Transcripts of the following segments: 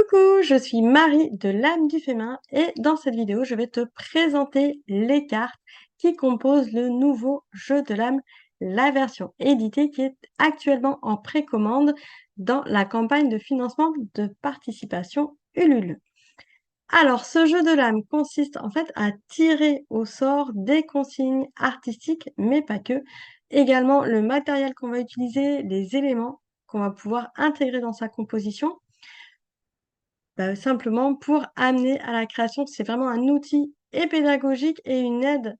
Coucou, je suis Marie de l'âme du féminin et dans cette vidéo, je vais te présenter les cartes qui composent le nouveau jeu de l'âme, la version éditée qui est actuellement en précommande dans la campagne de financement de participation Ulule. Alors, ce jeu de l'âme consiste en fait à tirer au sort des consignes artistiques, mais pas que. Également, le matériel qu'on va utiliser, les éléments qu'on va pouvoir intégrer dans sa composition. Simplement pour amener à la création. C'est vraiment un outil et pédagogique et une aide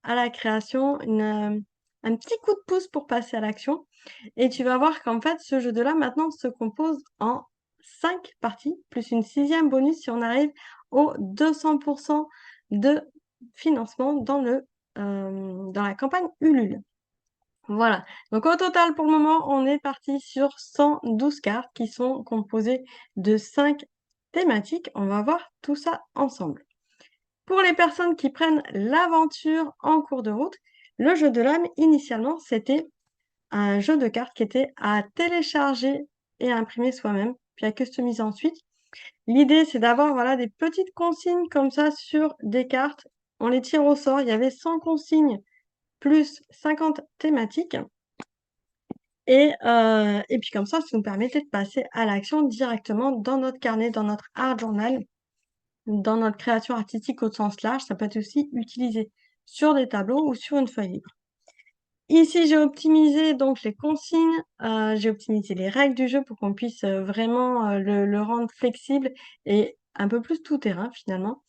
à la création, un petit coup de pouce pour passer à l'action et tu vas voir qu'en fait, ce jeu de là, maintenant, se compose en 5 parties, plus une 6e bonus si on arrive aux 200 de financement dans la campagne Ulule. Voilà, donc au total, pour le moment, on est parti sur 112 cartes qui sont composées de 5 thématiques. On va voir tout ça ensemble. Pour les personnes qui prennent l'aventure en cours de route, le jeu de l'âme, initialement, c'était un jeu de cartes qui était à télécharger et à imprimer soi-même, puis à customiser ensuite. L'idée, c'est d'avoir voilà, des petites consignes comme ça sur des cartes. On les tire au sort. Il y avait 100 consignes plus 50 thématiques. Et puis comme ça nous permettait de passer à l'action directement dans notre carnet, dans notre art journal, dans notre création artistique au sens large. Ça peut être aussi utilisé sur des tableaux ou sur une feuille libre. Ici, j'ai optimisé donc les consignes, j'ai optimisé les règles du jeu pour qu'on puisse vraiment le rendre flexible et un peu plus tout-terrain finalement,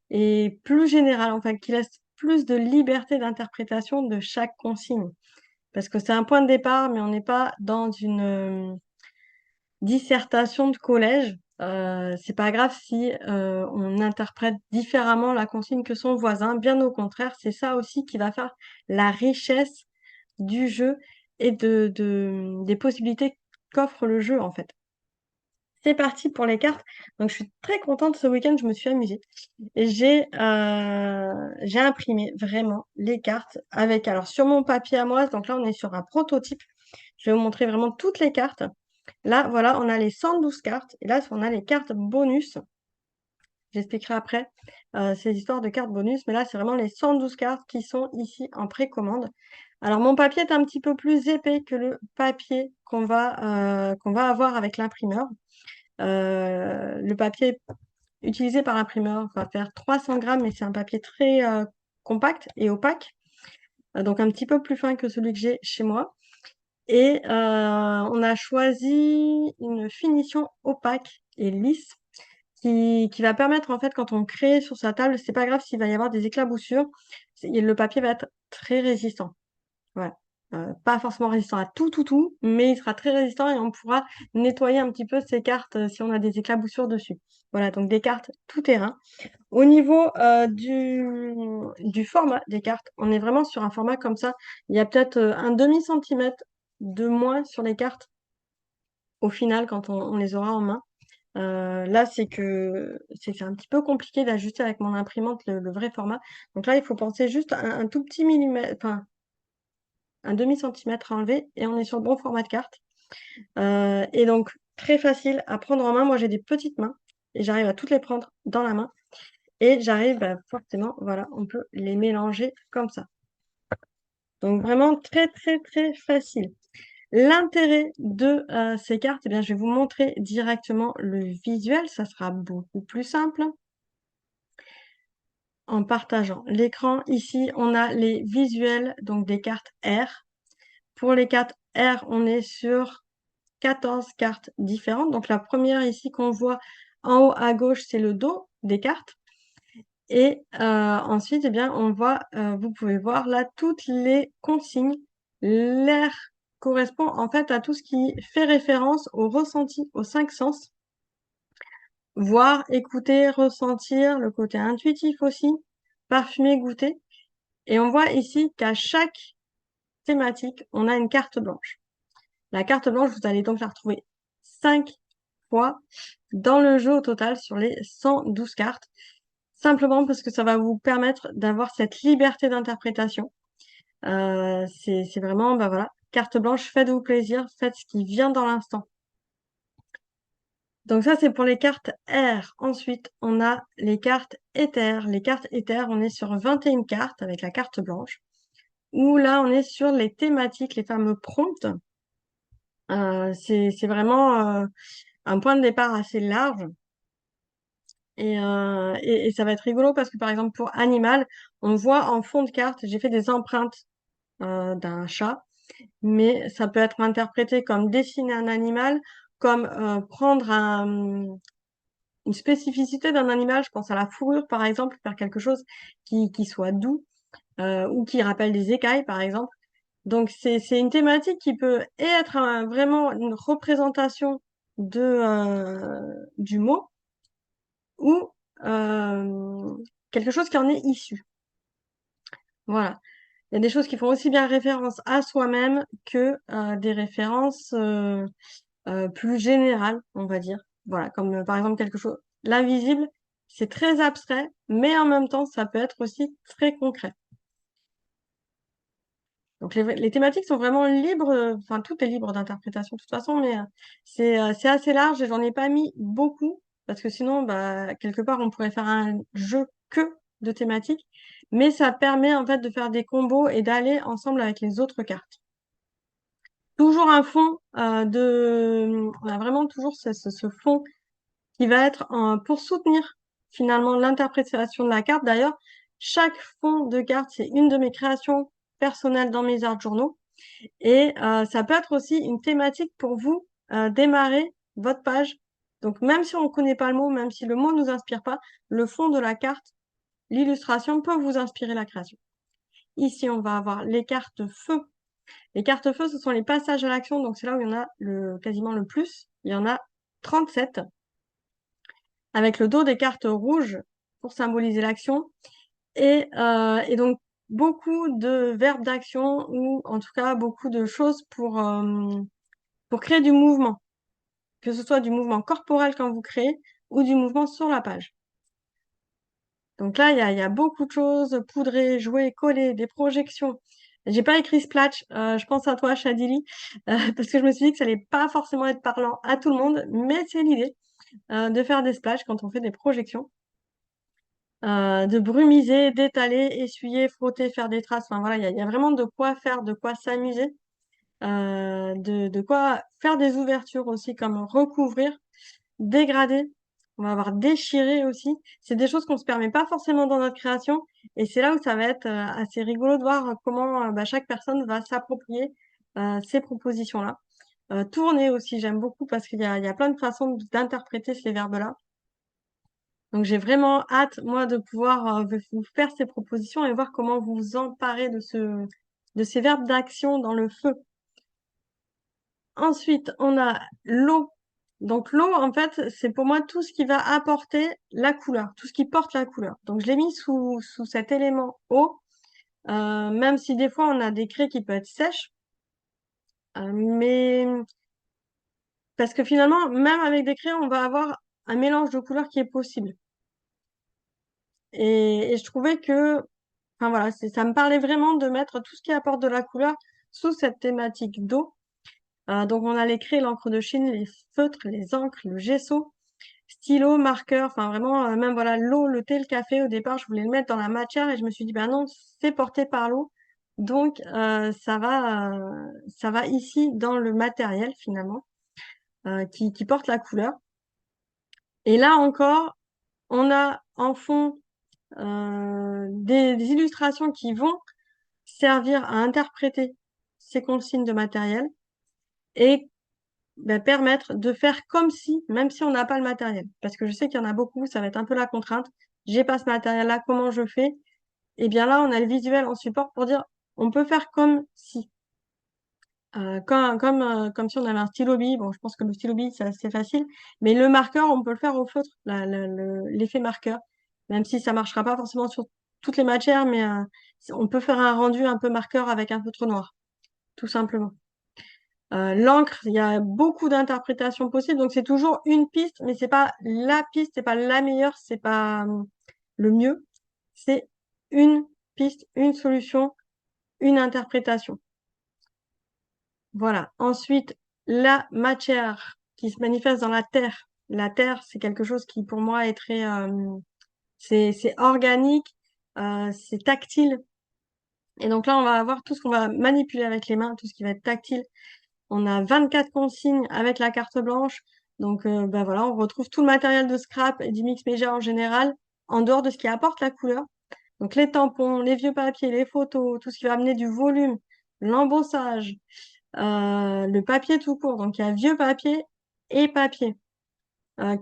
et plus général, enfin qui laisse plus de liberté d'interprétation de chaque consigne. Parce que c'est un point de départ, mais on n'est pas dans une dissertation de collège. C'est pas grave si on interprète différemment la consigne que son voisin. Bien au contraire, c'est ça aussi qui va faire la richesse du jeu et des possibilités qu'offre le jeu en fait. C'est parti pour les cartes. Donc je suis très contente, ce week-end, je me suis amusée. Et j'ai imprimé vraiment les cartes avec, alors sur mon papier à moi, donc là on est sur un prototype. Je vais vous montrer vraiment toutes les cartes. Là, voilà, on a les 112 cartes. Et là, on a les cartes bonus. J'expliquerai après ces histoires de cartes bonus. Mais là, c'est vraiment les 112 cartes qui sont ici en précommande. Alors, mon papier est un petit peu plus épais que le papier qu'on va avoir avec l'imprimeur. Le papier utilisé par l'imprimeur va faire 300 grammes, mais c'est un papier très compact et opaque. Donc, un petit peu plus fin que celui que j'ai chez moi. Et on a choisi une finition opaque et lisse qui va permettre, en fait, quand on crée sur sa table, c'est pas grave s'il va y avoir des éclaboussures, le papier va être très résistant. Voilà. Pas forcément résistant à tout, mais il sera très résistant et on pourra nettoyer un petit peu ces cartes si on a des éclaboussures dessus. Voilà, donc des cartes tout terrain. Au niveau du format des cartes, on est vraiment sur un format comme ça. Il y a peut-être un demi-centimètre de moins sur les cartes au final quand on les aura en main. Là, c'est que c'est un petit peu compliqué d'ajuster avec mon imprimante le vrai format. Donc là, il faut penser juste à un tout petit millimètre, enfin un demi-centimètre à enlever et on est sur le bon format de carte. Et donc, très facile à prendre en main. Moi, j'ai des petites mains et j'arrive à toutes les prendre dans la main. Et j'arrive, forcément, voilà, on peut les mélanger comme ça. Donc vraiment très facile. L'intérêt de ces cartes, eh bien, je vais vous montrer directement le visuel, ça sera beaucoup plus simple. En partageant l'écran, ici, on a les visuels, donc des cartes R. Pour les cartes R, on est sur 14 cartes différentes. Donc la première ici qu'on voit en haut à gauche, c'est le dos des cartes. Et ensuite, eh bien, on voit, vous pouvez voir là toutes les consignes. L'air correspond en fait à tout ce qui fait référence au ressenti, aux 5 sens. Voir, écouter, ressentir, le côté intuitif aussi, parfumer, goûter. Et on voit ici qu'à chaque thématique, on a une carte blanche. La carte blanche, vous allez donc la retrouver 5 fois dans le jeu au total sur les 112 cartes. Simplement parce que ça va vous permettre d'avoir cette liberté d'interprétation. C'est vraiment, voilà, carte blanche, faites-vous plaisir, faites ce qui vient dans l'instant. Donc ça, c'est pour les cartes air. Ensuite, on a les cartes éther. Les cartes éther, on est sur 21 cartes avec la carte blanche. Où là, on est sur les thématiques, les fameux prompts. C'est vraiment un point de départ assez large. Et ça va être rigolo parce que par exemple pour animal, on voit en fond de carte, j'ai fait des empreintes d'un chat, mais ça peut être interprété comme dessiner un animal, comme prendre une spécificité d'un animal, je pense à la fourrure par exemple, faire quelque chose qui soit doux ou qui rappelle des écailles par exemple. Donc c'est une thématique qui peut être vraiment une représentation du mot ou quelque chose qui en est issu. Voilà. Il y a des choses qui font aussi bien référence à soi-même que des références plus générales, on va dire. Voilà, comme par exemple quelque chose. L'invisible, c'est très abstrait, mais en même temps, ça peut être aussi très concret. Donc les thématiques sont vraiment libres, enfin tout est libre d'interprétation de toute façon, mais c'est assez large et j'en ai pas mis beaucoup parce que sinon, bah, quelque part, on pourrait faire un jeu que de thématiques, mais ça permet en fait de faire des combos et d'aller ensemble avec les autres cartes. Toujours un fond on a vraiment toujours ce fond qui va être pour soutenir finalement l'interprétation de la carte. D'ailleurs, chaque fond de carte, c'est une de mes créations personnelles dans mes art journaux. Et ça peut être aussi une thématique pour vous démarrer votre page. Donc même si on ne connaît pas le mot, même si le mot ne nous inspire pas, le fond de la carte, l'illustration peut vous inspirer la création. Ici, on va avoir les cartes feu. Les cartes feu, ce sont les passages à l'action. Donc c'est là où il y en a quasiment le plus. Il y en a 37. Avec le dos des cartes rouges pour symboliser l'action. Et donc beaucoup de verbes d'action ou en tout cas beaucoup de choses pour créer du mouvement, que ce soit du mouvement corporel quand vous créez ou du mouvement sur la page. Donc là, il y a beaucoup de choses, poudrer, jouer, coller, des projections. J'ai pas écrit splash, je pense à toi, Chadili, parce que je me suis dit que ça allait pas forcément être parlant à tout le monde, mais c'est l'idée de faire des splashs quand on fait des projections, de brumiser, d'étaler, essuyer, frotter, faire des traces. Enfin voilà, il y a vraiment de quoi faire, de quoi s'amuser. De quoi faire des ouvertures aussi, comme recouvrir, dégrader. On va avoir déchiré aussi. C'est des choses qu'on se permet pas forcément dans notre création. Et c'est là où ça va être assez rigolo de voir comment bah, chaque personne va s'approprier ces propositions-là. Tourner aussi, j'aime beaucoup parce il y a plein de façons d'interpréter ces verbes-là. Donc j'ai vraiment hâte, moi, de pouvoir vous faire ces propositions et voir comment vous vous emparez de ces verbes d'action dans le feu. Ensuite, on a l'eau. Donc l'eau, en fait, c'est pour moi tout ce qui va apporter la couleur, tout ce qui porte la couleur. Donc je l'ai mis sous cet élément eau, même si des fois on a des craies qui peuvent être sèches. Mais parce que finalement, même avec des craies, on va avoir un mélange de couleurs qui est possible. Et je trouvais que, enfin voilà, ça me parlait vraiment de mettre tout ce qui apporte de la couleur sous cette thématique d'eau. Donc on a les craies, l'encre de Chine, les feutres, les encres, le gesso, stylo, marqueur, enfin vraiment, même voilà, l'eau, le thé, le café. Au départ, je voulais le mettre dans la matière et je me suis dit, ben non, c'est porté par l'eau. Donc ça va ici dans le matériel finalement, qui porte la couleur. Et là encore, on a en fond des illustrations qui vont servir à interpréter ces consignes de matériel et bah, permettre de faire comme si, même si on n'a pas le matériel. Parce que je sais qu'il y en a beaucoup, ça va être un peu la contrainte. J'ai pas ce matériel-là, comment je fais? Et bien là, on a le visuel en support pour dire, on peut faire comme si. Comme si on avait un stylo bille. Bon, je pense que le stylo bille, c'est assez facile. Mais le marqueur, on peut le faire au feutre, l'effet marqueur. Même si ça marchera pas forcément sur toutes les matières, mais on peut faire un rendu un peu marqueur avec un feutre noir, tout simplement. L'encre, il y a beaucoup d'interprétations possibles, donc c'est toujours une piste, mais c'est pas la piste, c'est pas la meilleure, c'est pas le mieux. C'est une piste, une solution, une interprétation. Voilà. Ensuite, la matière qui se manifeste dans la terre. La terre, c'est quelque chose qui, pour moi, est très, c'est organique, c'est tactile. Et donc là, on va avoir tout ce qu'on va manipuler avec les mains, tout ce qui va être tactile. On a 24 consignes avec la carte blanche. Donc, ben voilà, on retrouve tout le matériel de scrap et du mix média en général, en dehors de ce qui apporte la couleur. Donc, les tampons, les vieux papiers, les photos, tout ce qui va amener du volume, l'embossage, le papier tout court. Donc, il y a vieux papier et papier,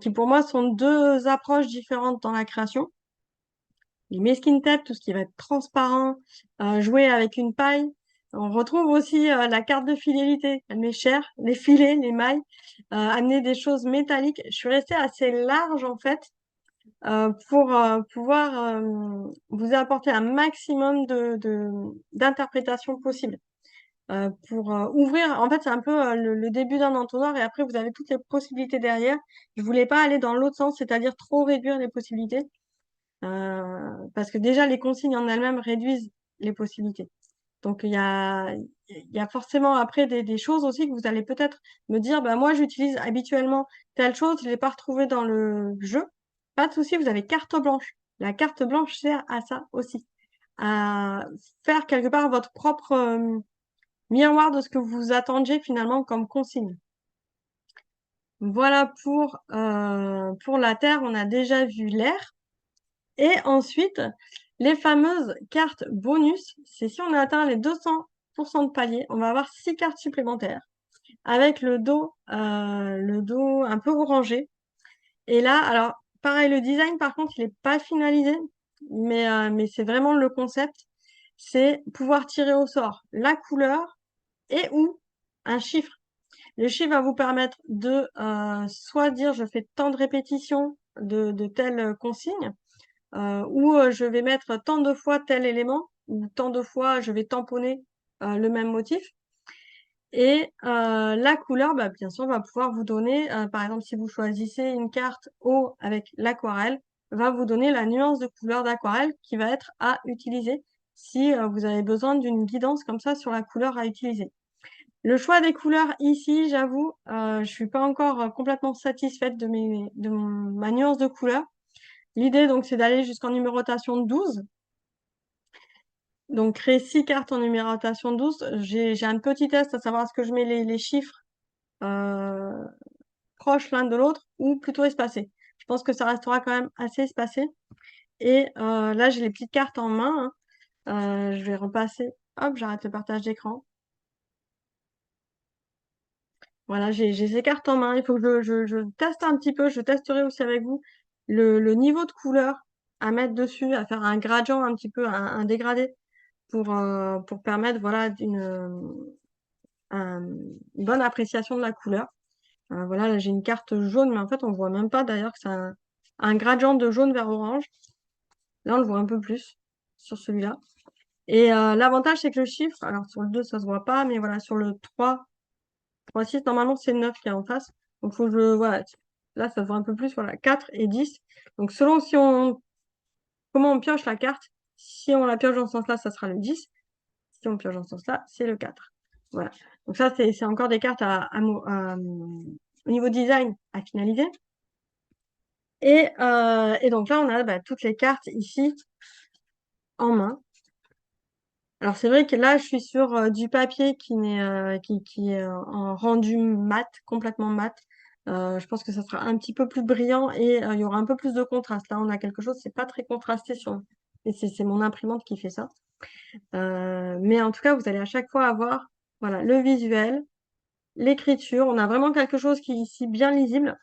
qui pour moi sont deux approches différentes dans la création. Les mesquines tape, tout ce qui va être transparent, jouer avec une paille. On retrouve aussi la carte de fidélité, elle m'est chère, les filets, les mailles, amener des choses métalliques. Je suis restée assez large en fait pour pouvoir vous apporter un maximum d'interprétations possibles. Pour ouvrir, en fait, c'est un peu le début d'un entonnoir et après vous avez toutes les possibilités derrière. Je voulais pas aller dans l'autre sens, c'est-à-dire trop réduire les possibilités. Parce que déjà, les consignes en elles-mêmes réduisent les possibilités. Donc, il y a forcément après des choses aussi que vous allez peut-être me dire, bah, moi, j'utilise habituellement telle chose, je l'ai pas retrouvée dans le jeu. Pas de souci, vous avez carte blanche. La carte blanche sert à ça aussi, à faire quelque part votre propre miroir de ce que vous attendiez finalement comme consigne. Voilà pour la terre, on a déjà vu l'air. Et ensuite, les fameuses cartes bonus, c'est si on atteint les 200% de palier, on va avoir 6 cartes supplémentaires avec le dos un peu orangé. Et là, alors, pareil, le design, par contre, il n'est pas finalisé, mais c'est vraiment le concept. C'est pouvoir tirer au sort la couleur et ou un chiffre. Le chiffre va vous permettre de soit dire je fais tant de répétitions de telle consigne, ou je vais mettre tant de fois tel élément, ou tant de fois je vais tamponner le même motif. Et la couleur, bah, bien sûr, va pouvoir vous donner, par exemple, si vous choisissez une carte eau avec l'aquarelle, va vous donner la nuance de couleur d'aquarelle qui va être à utiliser si vous avez besoin d'une guidance comme ça sur la couleur à utiliser. Le choix des couleurs ici, j'avoue, je suis pas encore complètement satisfaite de ma nuance de couleur. L'idée, donc, c'est d'aller jusqu'en numérotation 12. Donc, créer 6 cartes en numérotation 12. J'ai un petit test à savoir est-ce que je mets les chiffres euh, proches l'un de l'autre ou plutôt espacés. Je pense que ça restera quand même assez espacé. Et là, j'ai les petites cartes en main, hein. Je vais repasser. Hop, j'arrête le partage d'écran. Voilà, j'ai ces cartes en main. Il faut que je teste un petit peu. Je testerai aussi avec vous le niveau de couleur à mettre dessus, à faire un gradient un petit peu, un dégradé pour permettre voilà, une bonne appréciation de la couleur. Voilà, là j'ai une carte jaune, mais en fait on voit même pas d'ailleurs que c'est un gradient de jaune vers orange. Là on le voit un peu plus sur celui-là. Et l'avantage c'est que le chiffre, alors sur le 2 ça se voit pas, mais voilà, sur le 3, 6, normalement c'est 9 qui est en face. Donc faut que voilà, là ça se voit un peu plus, voilà, 4 et 10. Donc selon comment on pioche la carte, si on la pioche dans ce sens-là, ça sera le 10. Si on pioche dans ce sens-là, c'est le 4. Voilà. Donc ça, c'est encore des cartes au niveau design à finaliser. Et donc là, on a bah, toutes les cartes ici en main. Alors c'est vrai que là, je suis sur du papier qui est en rendu mat, complètement mat. Je pense que ça sera un petit peu plus brillant et il y aura un peu plus de contraste. Là, on a quelque chose, c'est pas très contrasté sur. Et c'est mon imprimante qui fait ça. Mais en tout cas, vous allez à chaque fois avoir voilà, le visuel, l'écriture. On a vraiment quelque chose qui est ici bien lisible.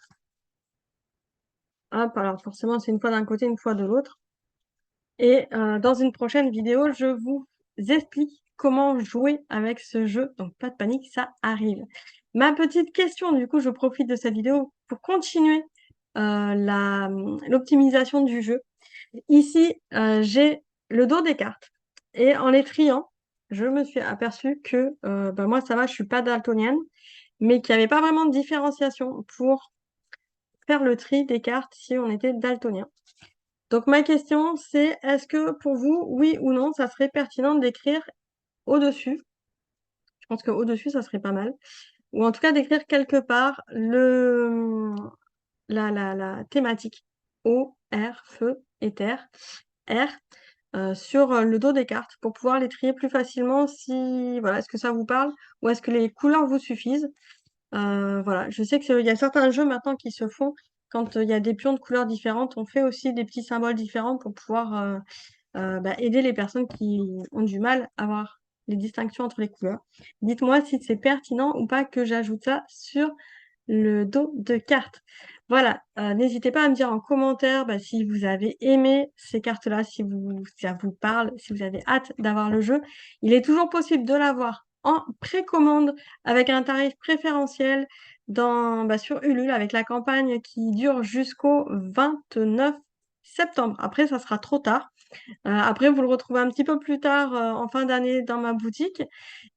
Hop, alors forcément, c'est une fois d'un côté, une fois de l'autre. Et dans une prochaine vidéo, je vous explique comment jouer avec ce jeu. Donc, pas de panique, ça arrive. Ma petite question, du coup, je profite de cette vidéo pour continuer l'optimisation du jeu. Ici, j'ai le dos des cartes. Et en les triant, je me suis aperçue que bah, moi, ça va, je suis pas daltonienne, mais qu'il n'y avait pas vraiment de différenciation pour faire le tri des cartes si on était daltonien. Donc ma question, c'est est-ce que pour vous, oui ou non, ça serait pertinent d'écrire au-dessus? Je pense qu'au-dessus, ça serait pas mal. Ou en tout cas d'écrire quelque part la thématique eau, air, feu et terre, air, sur, le dos des cartes pour pouvoir les trier plus facilement si voilà, est-ce que ça vous parle? Ou est-ce que les couleurs vous suffisent? Voilà, je sais qu'il y a certains jeux maintenant qui se font quand, il y a des pions de couleurs différentes, on fait aussi des petits symboles différents pour pouvoir, bah, aider les personnes qui ont du mal à voir les distinctions entre les couleurs. Dites-moi si c'est pertinent ou pas que j'ajoute ça sur le dos de cartes. Voilà, n'hésitez pas à me dire en commentaire, bah, si vous avez aimé ces cartes-là, si ça vous parle, si vous avez hâte d'avoir le jeu. Il est toujours possible de l'avoir en précommande avec un tarif préférentiel bah, sur Ulule avec la campagne qui dure jusqu'au 29 septembre. Après, ça sera trop tard. Après, vous le retrouvez un petit peu plus tard, en fin d'année dans ma boutique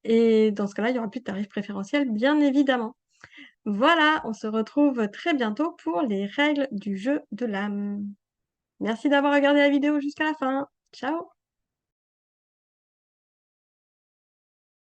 et dans ce cas-là, il y aura plus de tarif préférentiel, bien évidemment. Voilà, on se retrouve très bientôt pour les règles du jeu de l'âme. Merci d'avoir regardé la vidéo jusqu'à la fin. Ciao!